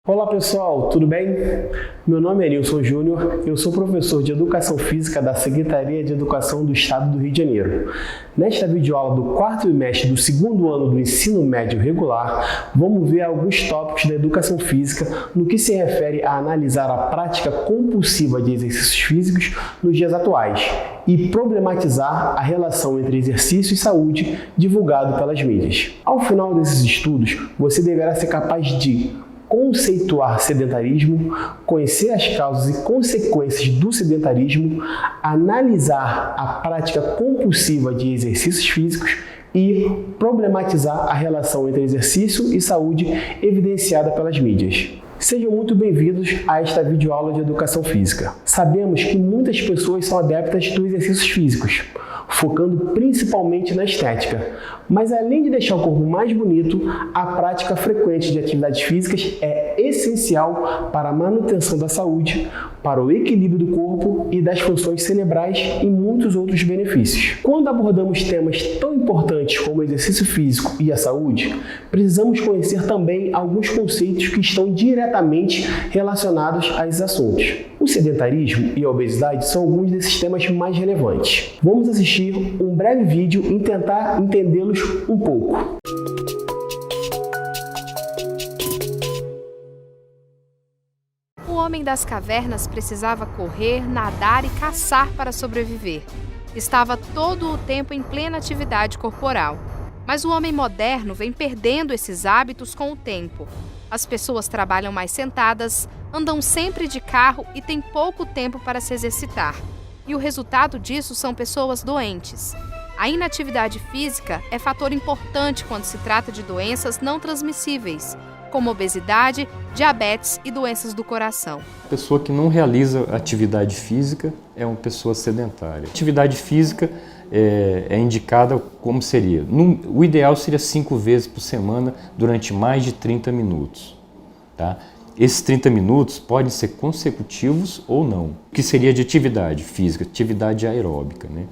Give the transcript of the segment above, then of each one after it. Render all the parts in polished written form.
Olá pessoal, tudo bem? Meu nome é Nilson Júnior, eu sou professor de Educação Física da Secretaria de Educação do Estado do Rio de Janeiro. Nesta videoaula do quarto bimestre do segundo ano do ensino médio regular, vamos ver alguns tópicos da Educação Física no que se refere a analisar a prática compulsiva de exercícios físicos nos dias atuais e problematizar a relação entre exercício e saúde divulgado pelas mídias. Ao final desses estudos, você deverá ser capaz de conceituar sedentarismo, conhecer as causas e consequências do sedentarismo, analisar a prática compulsiva de exercícios físicos e problematizar a relação entre exercício e saúde evidenciada pelas mídias. Sejam muito bem-vindos a esta videoaula de Educação Física. Sabemos que muitas pessoas são adeptas dos exercícios físicos, focando principalmente na estética. Mas além de deixar o corpo mais bonito, a prática frequente de atividades físicas é essencial para a manutenção da saúde, para o equilíbrio do corpo e das funções cerebrais e muitos outros benefícios. Quando abordamos temas tão importantes como o exercício físico e a saúde, precisamos conhecer também alguns conceitos que estão diretamente relacionados a esses assuntos. O sedentarismo e a obesidade são alguns desses temas mais relevantes. Vamos assistir um breve vídeo e tentar entendê-los um pouco. O homem das cavernas precisava correr, nadar e caçar para sobreviver. Estava todo o tempo em plena atividade corporal. Mas o homem moderno vem perdendo esses hábitos com o tempo. As pessoas trabalham mais sentadas, andam sempre de carro e têm pouco tempo para se exercitar. E o resultado disso são pessoas doentes. A inatividade física é fator importante quando se trata de doenças não transmissíveis, como obesidade, diabetes e doenças do coração. A pessoa que não realiza atividade física é uma pessoa sedentária. Atividade física é indicada como seria. O ideal seria 5 vezes por semana durante mais de 30 minutos. Tá? Esses 30 minutos podem ser consecutivos ou não. O que seria de atividade física? Atividade aeróbica, né?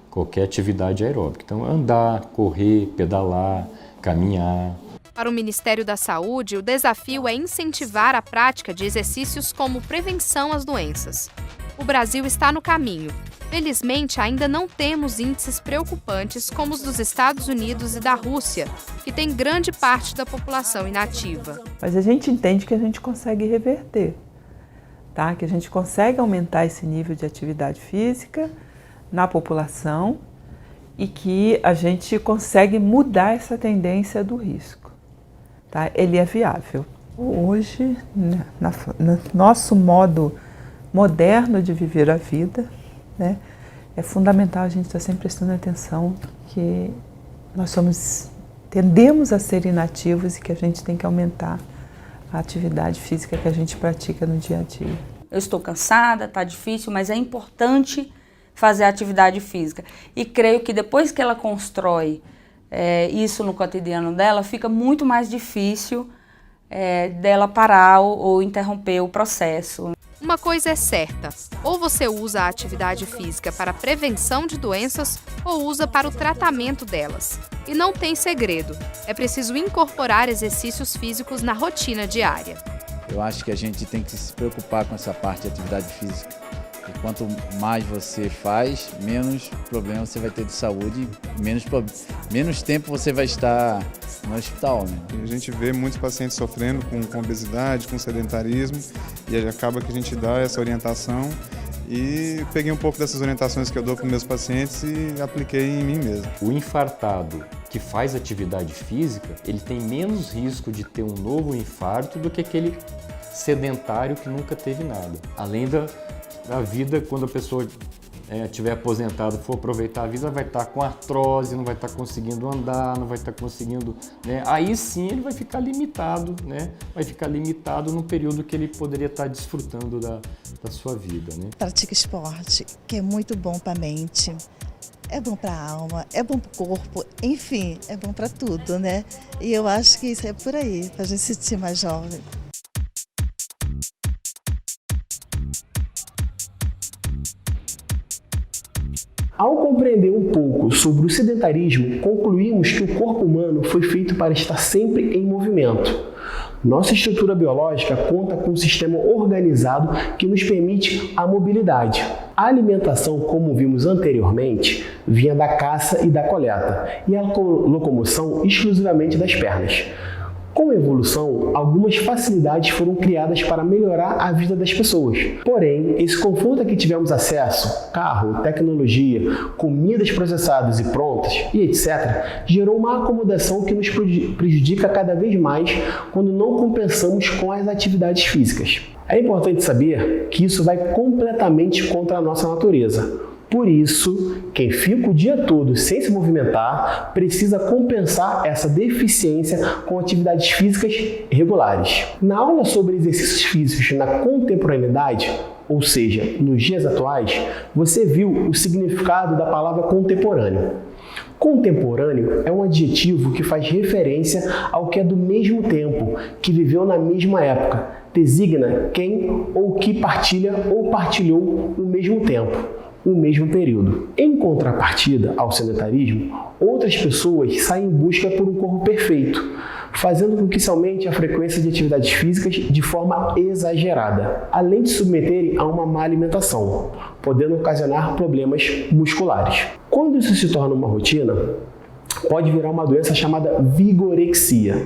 Qualquer atividade aeróbica. Então, andar, correr, pedalar, caminhar. Para o Ministério da Saúde, o desafio é incentivar a prática de exercícios como prevenção às doenças. O Brasil está no caminho. Felizmente, ainda não temos índices preocupantes como os dos Estados Unidos e da Rússia, que tem grande parte da população inativa. Mas a gente entende que a gente consegue reverter, tá? Que a gente consegue aumentar esse nível de atividade física na população e que a gente consegue mudar essa tendência do risco. Tá? Ele é viável. Hoje, no nosso modo moderno de viver a vida, né, é fundamental a gente estar sempre prestando atenção que nós tendemos a ser inativos e que a gente tem que aumentar a atividade física que a gente pratica no dia a dia. Eu estou cansada, está difícil, mas é importante fazer atividade física. E creio que depois que ela constrói isso no cotidiano dela, fica muito mais difícil dela parar ou interromper o processo. Uma coisa é certa, ou você usa a atividade física para a prevenção de doenças ou usa para o tratamento delas. E não tem segredo, é preciso incorporar exercícios físicos na rotina diária. Eu acho que a gente tem que se preocupar com essa parte de atividade física. E quanto mais você faz, menos problema você vai ter de saúde, menos tempo você vai estar no hospital, né? A gente vê muitos pacientes sofrendo com obesidade, com sedentarismo, e acaba que a gente dá essa orientação. E peguei um pouco dessas orientações que eu dou para os meus pacientes e apliquei em mim mesmo. O infartado que faz atividade física, ele tem menos risco de ter um novo infarto do que aquele sedentário que nunca teve nada. Além da vida, quando a pessoa estiver aposentada, for aproveitar a vida, vai estar com artrose, não vai estar conseguindo andar, não vai estar conseguindo, né? Aí sim ele vai ficar limitado, né? Vai ficar limitado no período que ele poderia estar desfrutando da sua vida, né? Pratica esporte, que é muito bom para a mente, é bom para a alma, é bom para o corpo, enfim, é bom para tudo, né? E eu acho que isso é por aí, para a gente se sentir mais jovem. Ao compreender um pouco sobre o sedentarismo, concluímos que o corpo humano foi feito para estar sempre em movimento. Nossa estrutura biológica conta com um sistema organizado que nos permite a mobilidade. A alimentação, como vimos anteriormente, vinha da caça e da coleta, e a locomoção exclusivamente das pernas. Com a evolução, algumas facilidades foram criadas para melhorar a vida das pessoas. Porém, esse conforto a que tivemos acesso, carro, tecnologia, comidas processadas e prontas, e etc., gerou uma acomodação que nos prejudica cada vez mais quando não compensamos com as atividades físicas. É importante saber que isso vai completamente contra a nossa natureza. Por isso, quem fica o dia todo sem se movimentar precisa compensar essa deficiência com atividades físicas regulares. Na aula sobre exercícios físicos na contemporaneidade, ou seja, nos dias atuais, você viu o significado da palavra contemporâneo. Contemporâneo é um adjetivo que faz referência ao que é do mesmo tempo, que viveu na mesma época. Designa quem ou que partilha ou partilhou o mesmo tempo, o mesmo período. Em contrapartida ao sedentarismo, outras pessoas saem em busca por um corpo perfeito, fazendo com que se aumente a frequência de atividades físicas de forma exagerada, além de se submeterem a uma má alimentação, podendo ocasionar problemas musculares. Quando isso se torna uma rotina, pode virar uma doença chamada vigorexia.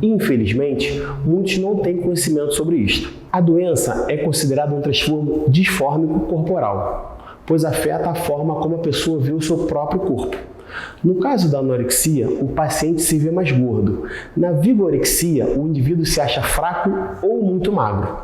Infelizmente, muitos não têm conhecimento sobre isto. A doença é considerada um transtorno disfórmico corporal, pois afeta a forma como a pessoa vê o seu próprio corpo. No caso da anorexia, o paciente se vê mais gordo. Na vigorexia, o indivíduo se acha fraco ou muito magro.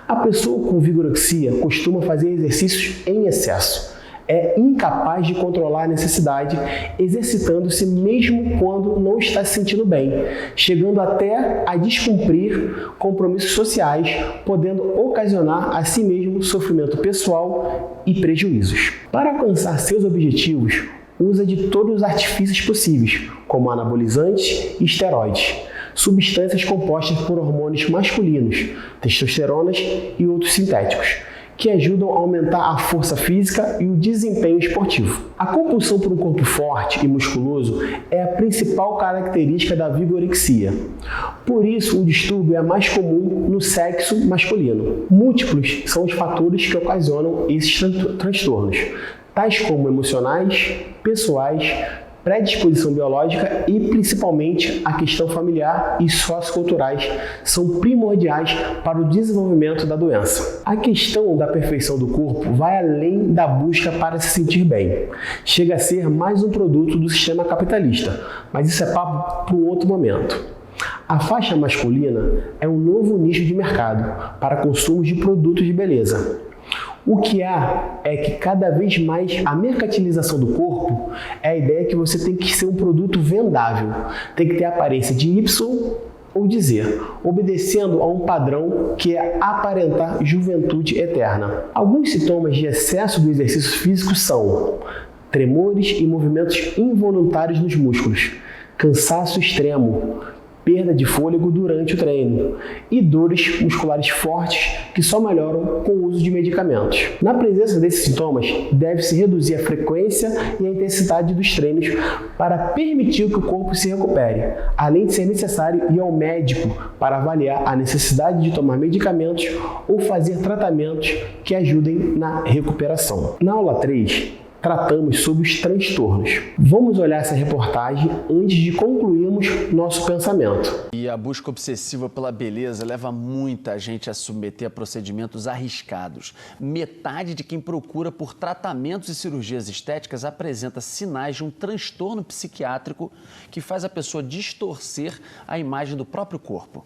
A pessoa com vigorexia costuma fazer exercícios em excesso. É incapaz de controlar a necessidade, exercitando-se mesmo quando não está se sentindo bem, chegando até a descumprir compromissos sociais, podendo ocasionar a si mesmo sofrimento pessoal e prejuízos. Para alcançar seus objetivos, usa de todos os artifícios possíveis, como anabolizantes e esteroides, substâncias compostas por hormônios masculinos, testosteronas e outros sintéticos, que ajudam a aumentar a força física e o desempenho esportivo. A compulsão por um corpo forte e musculoso é a principal característica da vigorexia. Por isso, o distúrbio é mais comum no sexo masculino. Múltiplos são os fatores que ocasionam esses transtornos, tais como emocionais, pessoais, predisposição biológica e, principalmente, a questão familiar e socioculturais são primordiais para o desenvolvimento da doença. A questão da perfeição do corpo vai além da busca para se sentir bem. Chega a ser mais um produto do sistema capitalista, mas isso é papo para um outro momento. A faixa masculina é um novo nicho de mercado para consumo de produtos de beleza. O que há é que cada vez mais a mercantilização do corpo é a ideia que você tem que ser um produto vendável, tem que ter a aparência de Y ou de Z, obedecendo a um padrão que é aparentar juventude eterna. Alguns sintomas de excesso do exercício físico são tremores e movimentos involuntários nos músculos, cansaço extremo, perda de fôlego durante o treino e dores musculares fortes que só melhoram com o uso de medicamentos. Na presença desses sintomas, deve-se reduzir a frequência e a intensidade dos treinos para permitir que o corpo se recupere, além de ser necessário ir ao médico para avaliar a necessidade de tomar medicamentos ou fazer tratamentos que ajudem na recuperação. Na aula 3, tratamos sobre os transtornos. Vamos olhar essa reportagem antes de concluirmos nosso pensamento. E a busca obsessiva pela beleza leva muita gente a se submeter a procedimentos arriscados. Metade de quem procura por tratamentos e cirurgias estéticas apresenta sinais de um transtorno psiquiátrico que faz a pessoa distorcer a imagem do próprio corpo.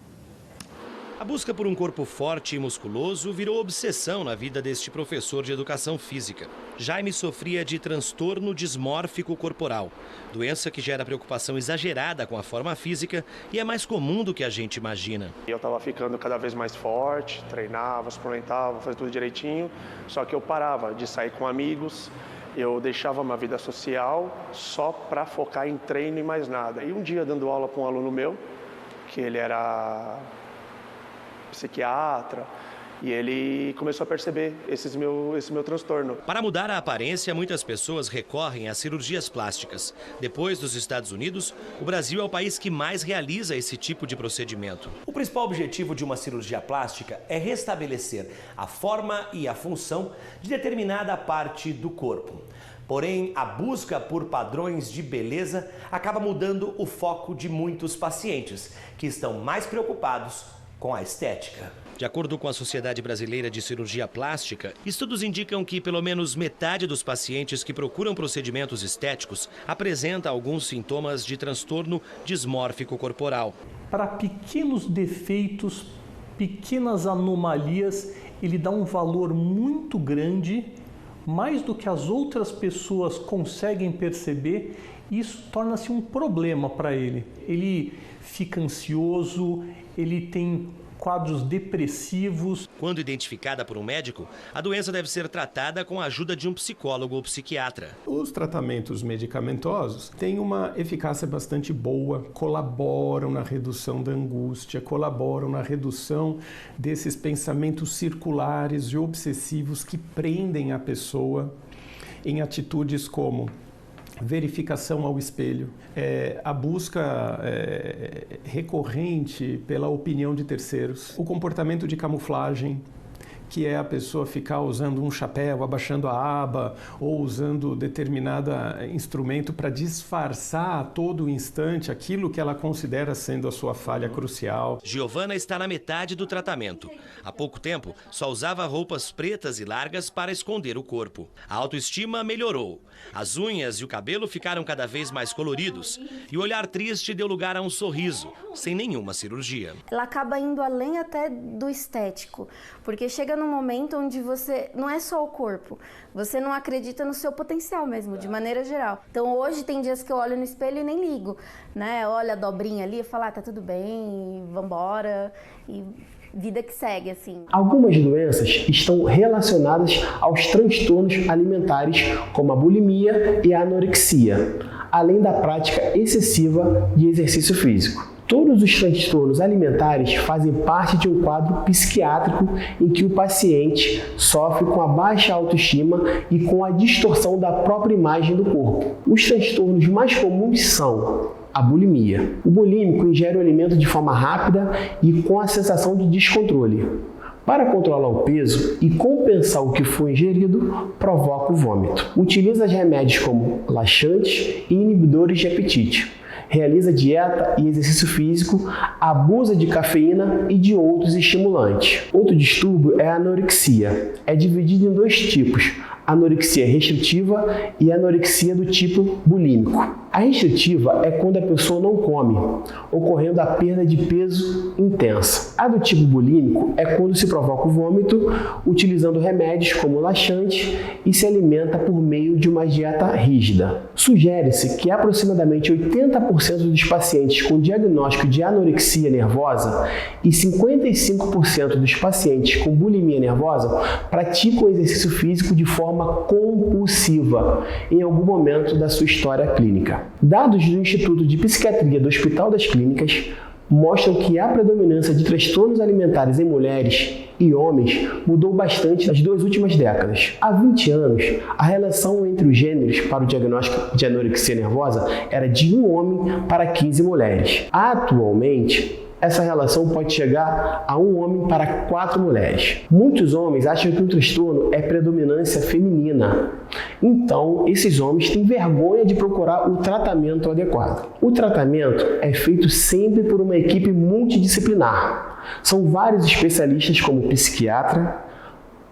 A busca por um corpo forte e musculoso virou obsessão na vida deste professor de educação física. Jaime sofria de transtorno dismórfico corporal, doença que gera preocupação exagerada com a forma física e é mais comum do que a gente imagina. Eu estava ficando cada vez mais forte, treinava, suplementava, fazia tudo direitinho, só que eu parava de sair com amigos, eu deixava uma vida social só para focar em treino e mais nada. E um dia, dando aula para um aluno meu, que ele era psiquiatra, E ele começou a perceber esse meu transtorno. Para mudar a aparência, muitas pessoas recorrem a cirurgias plásticas. Depois dos Estados Unidos, o Brasil é o país que mais realiza esse tipo de procedimento. O principal objetivo de uma cirurgia plástica é restabelecer a forma e a função de determinada parte do corpo. Porém, a busca por padrões de beleza acaba mudando o foco de muitos pacientes, que estão mais preocupados com a estética. De acordo com a Sociedade Brasileira de Cirurgia Plástica, estudos indicam que pelo menos metade dos pacientes que procuram procedimentos estéticos apresenta alguns sintomas de transtorno dismórfico corporal. Para pequenos defeitos, pequenas anomalias, ele dá um valor muito grande, mais do que as outras pessoas conseguem perceber, e isso torna-se um problema para ele. Ele fica ansioso, ele tem quadros depressivos. Quando identificada por um médico, a doença deve ser tratada com a ajuda de um psicólogo ou psiquiatra. Os tratamentos medicamentosos têm uma eficácia bastante boa, colaboram na redução da angústia, colaboram na redução desses pensamentos circulares e obsessivos que prendem a pessoa em atitudes como verificação ao espelho, a busca recorrente pela opinião de terceiros, o comportamento de camuflagem, que é a pessoa ficar usando um chapéu, abaixando a aba ou usando determinado instrumento para disfarçar a todo instante aquilo que ela considera sendo a sua falha crucial. Giovana está na metade do tratamento. Há pouco tempo, só usava roupas pretas e largas para esconder o corpo. A autoestima melhorou. As unhas e o cabelo ficaram cada vez mais coloridos e o olhar triste deu lugar a um sorriso, sem nenhuma cirurgia. Ela acaba indo além até do estético, porque chega num momento onde você não é só o corpo, você não acredita no seu potencial mesmo, de maneira geral. Então hoje tem dias que eu olho no espelho e nem ligo, né? Olha a dobrinha ali e falo, tá tudo bem, vambora, e vida que segue, assim. Algumas doenças estão relacionadas aos transtornos alimentares, como a bulimia e a anorexia, além da prática excessiva de exercício físico. Todos os transtornos alimentares fazem parte de um quadro psiquiátrico em que o paciente sofre com a baixa autoestima e com a distorção da própria imagem do corpo. Os transtornos mais comuns são a bulimia. O bulímico ingere o alimento de forma rápida e com a sensação de descontrole. Para controlar o peso e compensar o que foi ingerido, provoca o vômito. Utiliza remédios como laxantes e inibidores de apetite. Realiza dieta e exercício físico, abusa de cafeína e de outros estimulantes. Outro distúrbio é a anorexia. É dividido em dois tipos, anorexia restritiva e anorexia do tipo bulímico. A restritiva é quando a pessoa não come, ocorrendo a perda de peso intensa. A do tipo bulímico é quando se provoca o vômito, utilizando remédios como laxantes e se alimenta por meio de uma dieta rígida. Sugere-se que aproximadamente 80% dos pacientes com diagnóstico de anorexia nervosa e 55% dos pacientes com bulimia nervosa praticam exercício físico de forma compulsiva em algum momento da sua história clínica. Dados do Instituto de Psiquiatria do Hospital das Clínicas mostram que a predominância de transtornos alimentares em mulheres e homens mudou bastante nas 2 últimas décadas. Há 20 anos, a relação entre os gêneros para o diagnóstico de anorexia nervosa era de 1 homem para 15 mulheres. Atualmente, essa relação pode chegar a 1 homem para 4 mulheres. Muitos homens acham que o transtorno é predominância feminina. Então, esses homens têm vergonha de procurar o tratamento adequado. O tratamento é feito sempre por uma equipe multidisciplinar. São vários especialistas como psiquiatra,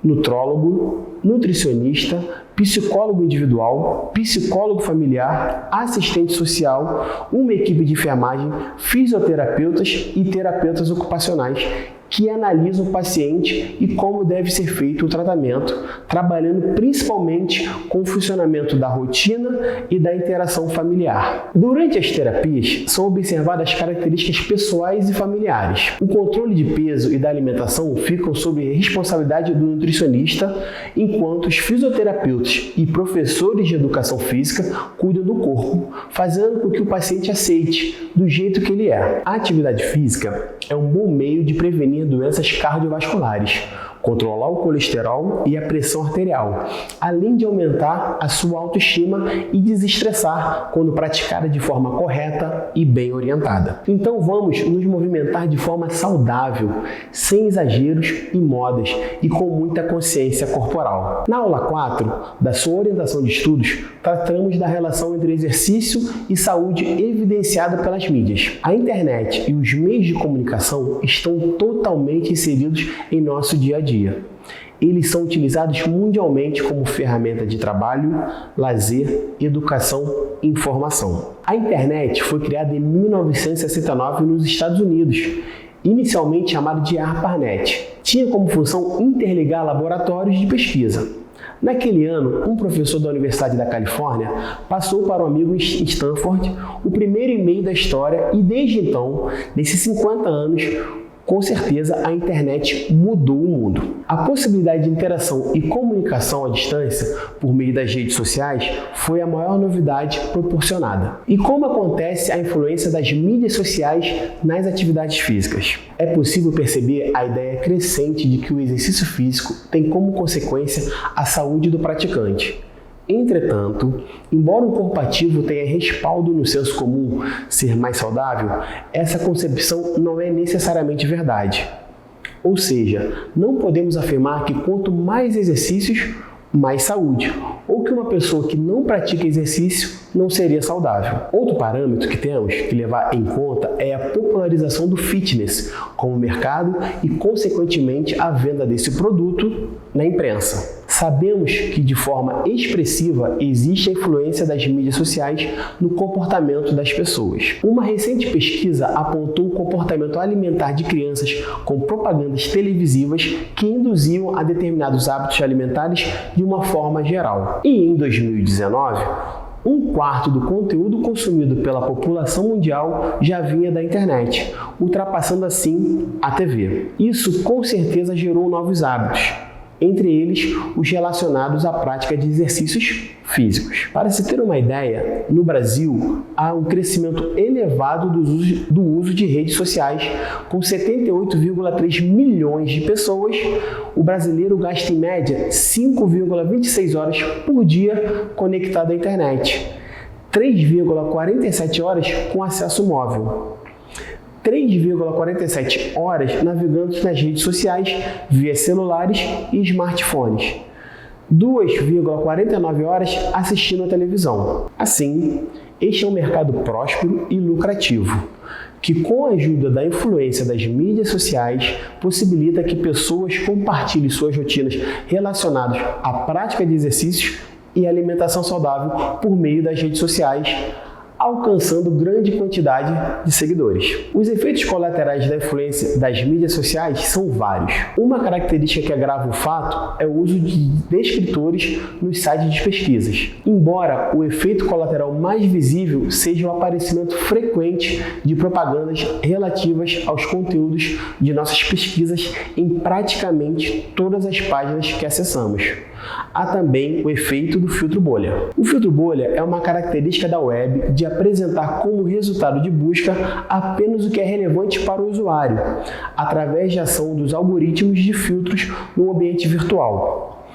nutrólogo, nutricionista, psicólogo individual, psicólogo familiar, assistente social, uma equipe de enfermagem, fisioterapeutas e terapeutas ocupacionais que analisam o paciente e como deve ser feito o tratamento, trabalhando principalmente com o funcionamento da rotina e da interação familiar. Durante as terapias, são observadas características pessoais e familiares. O controle de peso e da alimentação ficam sob responsabilidade do nutricionista, enquanto os fisioterapeutas e professores de educação física cuidam do corpo, fazendo com que o paciente aceite do jeito que ele é. A atividade física é um bom meio de prevenir doenças cardiovasculares, controlar o colesterol e a pressão arterial, além de aumentar a sua autoestima e desestressar quando praticada de forma correta e bem orientada. Então vamos nos movimentar de forma saudável, sem exageros e modas e com muita consciência corporal. Na aula 4 da sua orientação de estudos, tratamos da relação entre exercício e saúde evidenciada pelas mídias. A internet e os meios de comunicação estão totalmente inseridos em nosso dia a dia. Eles são utilizados mundialmente como ferramenta de trabalho, lazer, educação e informação. A internet foi criada em 1969 nos Estados Unidos, inicialmente chamada de ARPANET. Tinha como função interligar laboratórios de pesquisa. Naquele ano, um professor da Universidade da Califórnia passou para um amigo em Stanford o primeiro e-mail da história e desde então, nesses 50 anos, com certeza, a internet mudou o mundo. A possibilidade de interação e comunicação à distância por meio das redes sociais foi a maior novidade proporcionada. E como acontece a influência das mídias sociais nas atividades físicas? É possível perceber a ideia crescente de que o exercício físico tem como consequência a saúde do praticante. Entretanto, embora um corpo ativo tenha respaldo no senso comum ser mais saudável, essa concepção não é necessariamente verdade. Ou seja, não podemos afirmar que quanto mais exercícios, mais saúde, ou que uma pessoa que não pratica exercício não seria saudável. Outro parâmetro que temos que levar em conta é a popularização do fitness como mercado e, consequentemente, a venda desse produto na imprensa. Sabemos que, de forma expressiva, existe a influência das mídias sociais no comportamento das pessoas. Uma recente pesquisa apontou o comportamento alimentar de crianças com propagandas televisivas que induziam a determinados hábitos alimentares de uma forma geral. E em 2019, 1/4 do conteúdo consumido pela população mundial já vinha da internet, ultrapassando assim a TV. Isso com certeza gerou novos hábitos, entre eles os relacionados à prática de exercícios físicos. Para se ter uma ideia, no Brasil há um crescimento elevado do uso de redes sociais. Com 78,3 milhões de pessoas, o brasileiro gasta em média 5,26 horas por dia conectado à internet, 3,47 horas com acesso móvel, 3,47 horas navegando nas redes sociais via celulares e smartphones, 2,49 horas assistindo à televisão. Assim, este é um mercado próspero e lucrativo, que com a ajuda da influência das mídias sociais possibilita que pessoas compartilhem suas rotinas relacionadas à prática de exercícios e alimentação saudável por meio das redes sociais, alcançando grande quantidade de seguidores. Os efeitos colaterais da influência das mídias sociais são vários. Uma característica que agrava o fato é o uso de descritores nos sites de pesquisas. Embora o efeito colateral mais visível seja o aparecimento frequente de propagandas relativas aos conteúdos de nossas pesquisas em praticamente todas as páginas que acessamos. Há também o efeito do filtro bolha. O filtro bolha é uma característica da web de apresentar como resultado de busca apenas o que é relevante para o usuário, através de ação dos algoritmos de filtros no ambiente virtual,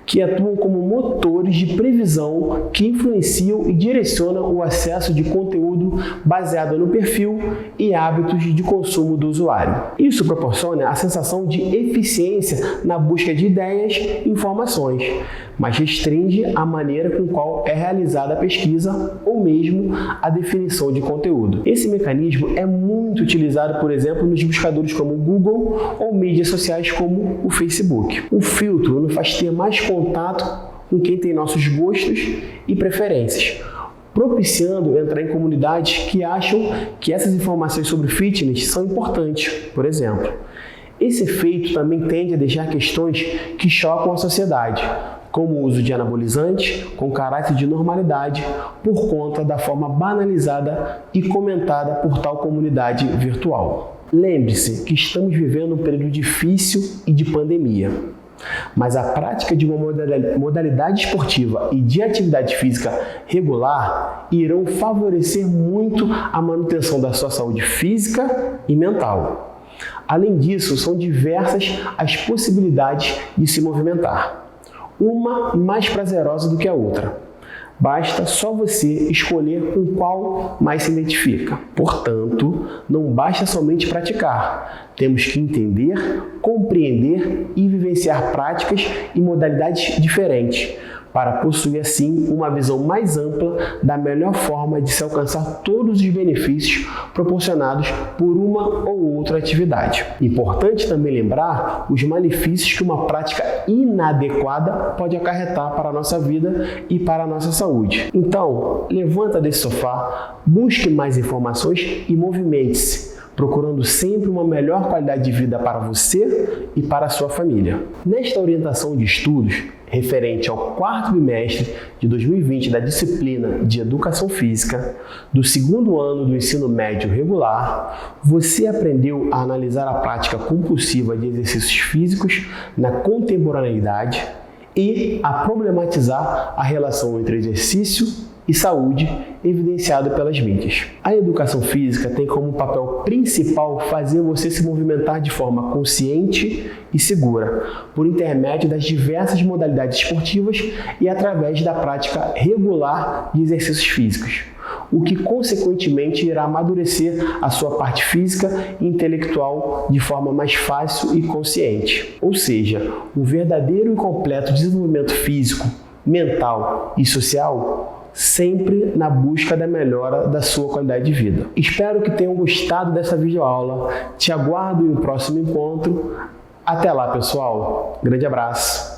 que atuam como motores de previsão que influenciam e direcionam o acesso de conteúdo baseado no perfil e hábitos de consumo do usuário. Isso proporciona a sensação de eficiência na busca de ideias e informações, mas restringe a maneira com qual é realizada a pesquisa ou mesmo a definição de conteúdo. Esse mecanismo é muito utilizado, por exemplo, nos buscadores como o Google ou mídias sociais como o Facebook. O filtro nos faz ter mais contato com quem tem nossos gostos e preferências, propiciando entrar em comunidades que acham que essas informações sobre fitness são importantes, por exemplo. Esse efeito também tende a deixar questões que chocam a sociedade, como o uso de anabolizantes com caráter de normalidade por conta da forma banalizada e comentada por tal comunidade virtual. Lembre-se que estamos vivendo um período difícil e de pandemia, mas a prática de uma modalidade esportiva e de atividade física regular irão favorecer muito a manutenção da sua saúde física e mental. Além disso, são diversas as possibilidades de se movimentar, uma mais prazerosa do que a outra. Basta só você escolher com qual mais se identifica. Portanto, não basta somente praticar. Temos que entender, compreender e vivenciar práticas e modalidades diferentes, para possuir assim uma visão mais ampla da melhor forma de se alcançar todos os benefícios proporcionados por uma ou outra atividade. Importante também lembrar os malefícios que uma prática inadequada pode acarretar para a nossa vida e para a nossa saúde. Então, levanta desse sofá, busque mais informações e movimente-se, procurando sempre uma melhor qualidade de vida para você e para a sua família. Nesta orientação de estudos, referente ao 4º bimestre de 2020 da disciplina de Educação Física, do 2º ano do ensino médio regular, você aprendeu a analisar a prática compulsiva de exercícios físicos na contemporaneidade e a problematizar a relação entre exercício e saúde evidenciado pelas mídias. A educação física tem como papel principal fazer você se movimentar de forma consciente e segura, por intermédio das diversas modalidades esportivas e através da prática regular de exercícios físicos, o que consequentemente irá amadurecer a sua parte física e intelectual de forma mais fácil e consciente. Ou seja, um verdadeiro e completo desenvolvimento físico, mental e social, sempre na busca da melhora da sua qualidade de vida. Espero que tenham gostado dessa videoaula. Te aguardo em um próximo encontro. Até lá, pessoal. Grande abraço.